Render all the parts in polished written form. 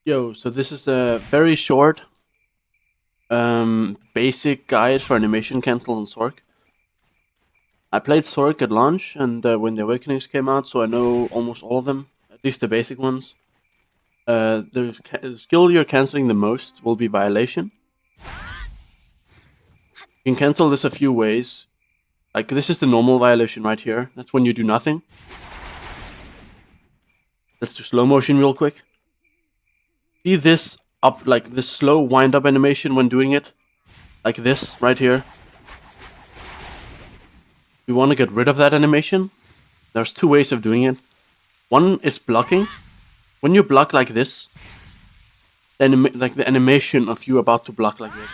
Yo, so this is a very short, basic guide for animation cancel on Sorc. I played Sorc at launch, and when the Awakenings came out, so I know almost all of them, at least the basic ones. The skill you're canceling the most will be Violation. You can cancel this a few ways. Like, this is the normal Violation right here. That's when you do nothing. Let's do slow motion real quick. See this up, like this slow wind up animation when doing it? Like this, right here. We want to get rid of that animation. There's two ways of doing it. One is blocking. When you block like this, like the animation of you about to block like this,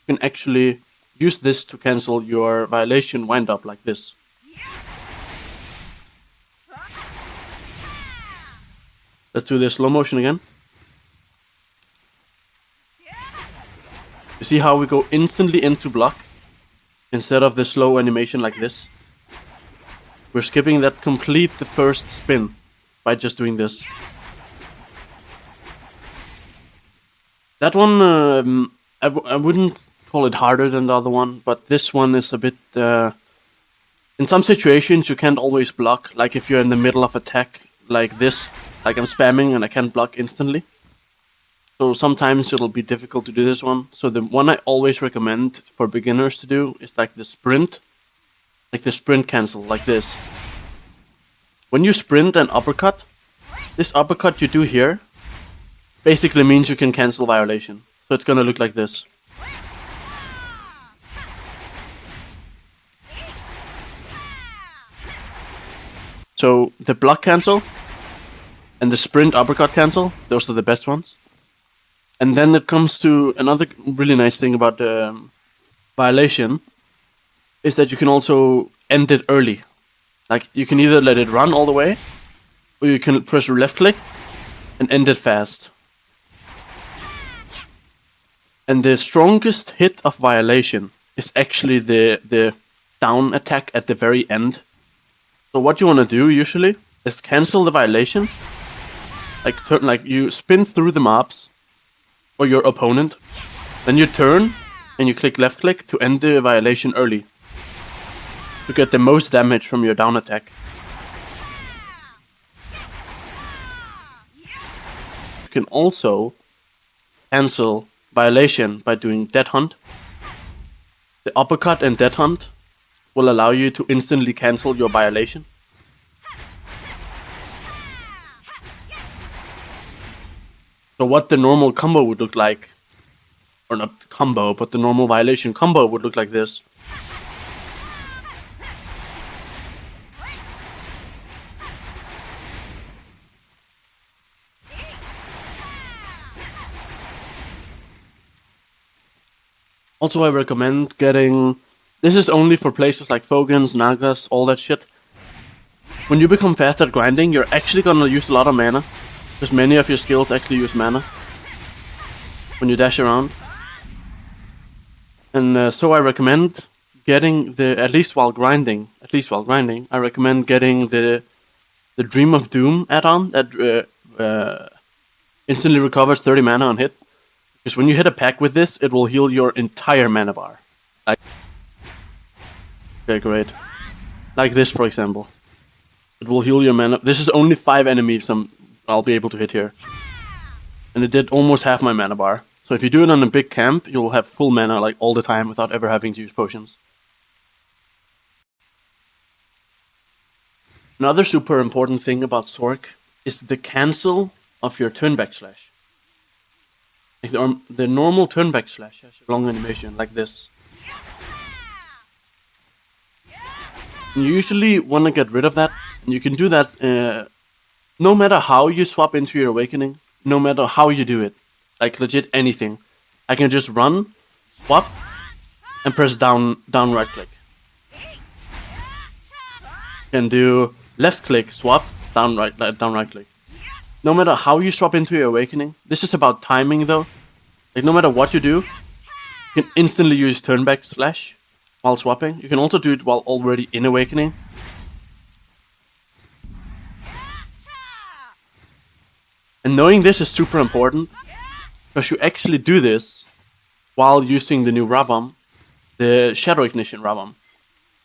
you can actually use this to cancel your violation wind up like this. Let's do this slow motion again. You see how we go instantly into block instead of the slow animation like this? We're skipping that the first spin by just doing this. That one, I wouldn't call it harder than the other one, but this one is a bit... in some situations you can't always block, like if you're in the middle of attack like this, like I'm spamming and I can't block instantly. So sometimes it'll be difficult to do this one. So the one I always recommend for beginners to do is like the sprint. Like the sprint cancel, like this. When you sprint and uppercut, this uppercut you do here basically means you can cancel violation. So it's gonna look like this. So the block cancel and the sprint uppercut cancel, those are the best ones. And then it comes to another really nice thing about violation is that you can also end it early. Like you can either let it run all the way, or you can press left click and end it fast. And the strongest hit of violation is actually the down attack at the very end. So what you want to do usually is cancel the violation, like you spin through the mobs or your opponent, then you turn and you click left click to end the violation early to get the most damage from your down attack. You can also cancel violation by doing dead hunt. The uppercut and dead hunt will allow you to instantly cancel your violation. So what the normal combo would look like, or not combo, but the normal violation combo would look like this. Also, I recommend getting... This is only for places like Fogans, Nagas, all that shit. When you become fast at grinding, you're actually gonna use a lot of mana. Because many of your skills actually use mana when you dash around. And so I recommend getting at least while grinding, I recommend getting the Dream of Doom add-on that instantly recovers 30 mana on hit. Because when you hit a pack with this, it will heal your entire mana bar. Okay, great. Like this, for example. It will heal your mana. This is only 5 enemies I'll be able to hit here. And it did almost half my mana bar. So if you do it on a big camp, you'll have full mana like all the time without ever having to use potions. Another super important thing about Sorc is the cancel of your turn backslash. Like the normal turn backslash has a long animation like this. And you usually want to get rid of that. And you can do that no matter how you swap into your awakening, no matter how you do it, like legit anything. I can just run, swap, and press down right click. Can do left click, swap, down right click. No matter how you swap into your awakening, this is about timing though. Like no matter what you do, you can instantly use turn backslash while swapping. You can also do it while already in awakening. And knowing this is super important, because you actually do this while using the new Rabam, the Shadow Ignition Rabam.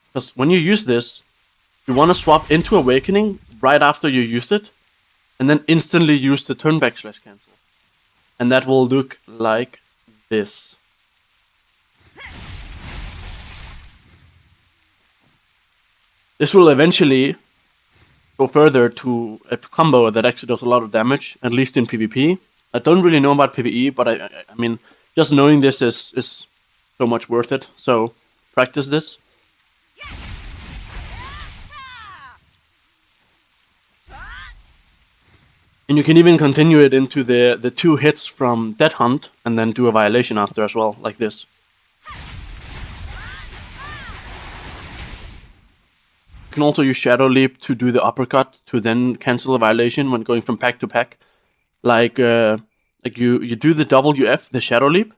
Because when you use this, you want to swap into Awakening right after you use it, and then instantly use the turn back / cancel. And that will look like this. This will eventually go further to a combo that actually does a lot of damage, at least in PvP. I don't really know about PvE, but I mean, just knowing this is so much worth it. So practice this. And you can even continue it into the 2 hits from Dead Hunt, and then do a Violation after as well, like this. You can also use Shadow Leap to do the uppercut, to then cancel a Violation when going from pack to pack. Like you do the WF, the Shadow Leap,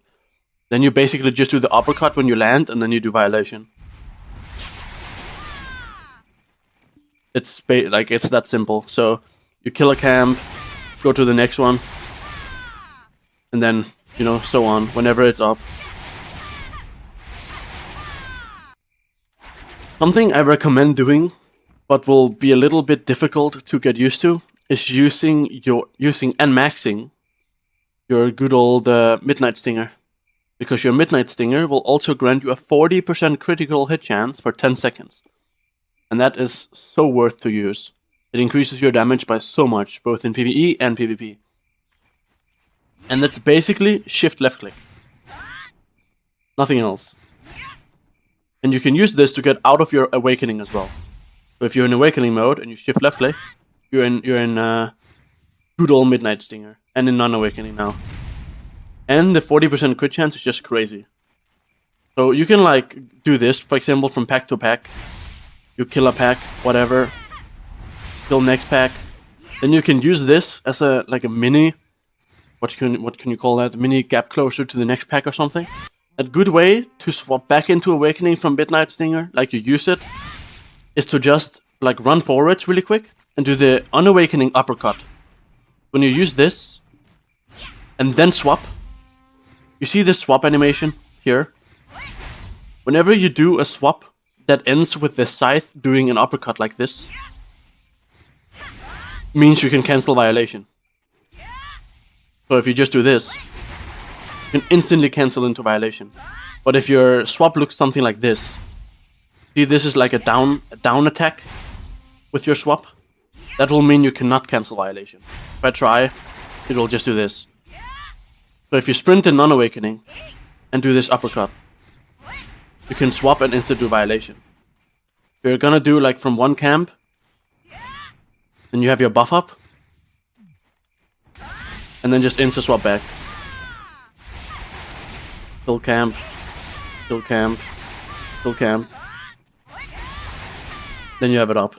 then you basically just do the uppercut when you land, and then you do Violation. It's it's that simple. So you kill a camp, go to the next one, and then, you know, so on, whenever it's up. Something I recommend doing, but will be a little bit difficult to get used to, is using and maxing your good old Midnight Stinger. Because your Midnight Stinger will also grant you a 40% critical hit chance for 10 seconds. And that is so worth to use. It increases your damage by so much, both in PvE and PvP. And that's basically shift left click. Nothing else. And you can use this to get out of your Awakening as well. So if you're in Awakening mode and you shift left click, you're in good old Midnight Stinger. And in non-Awakening now. And the 40% crit chance is just crazy. So you can do this, for example, from pack to pack. You kill a pack, whatever. Kill next pack. Then you can use this as a mini, what can you call that? Mini gap closer to the next pack or something. A good way to swap back into Awakening from Midnight Stinger, like you use it, is to just run forwards really quick and do the unawakening uppercut. When you use this and then swap, you see this swap animation here? Whenever you do a swap that ends with the scythe doing an uppercut like this, means you can cancel Violation. So if you just do this, you can instantly cancel into Violation. But if your swap looks something like this, see, this is like a down attack with your swap, that will mean you cannot cancel Violation. If I try, it will just do this. So if you sprint in non-awakening and do this uppercut, you can swap and instant do Violation. If you're gonna do from one camp, then you have your buff up, and then just insta swap back. Kill camp, kill camp, kill camp. Then you have it up.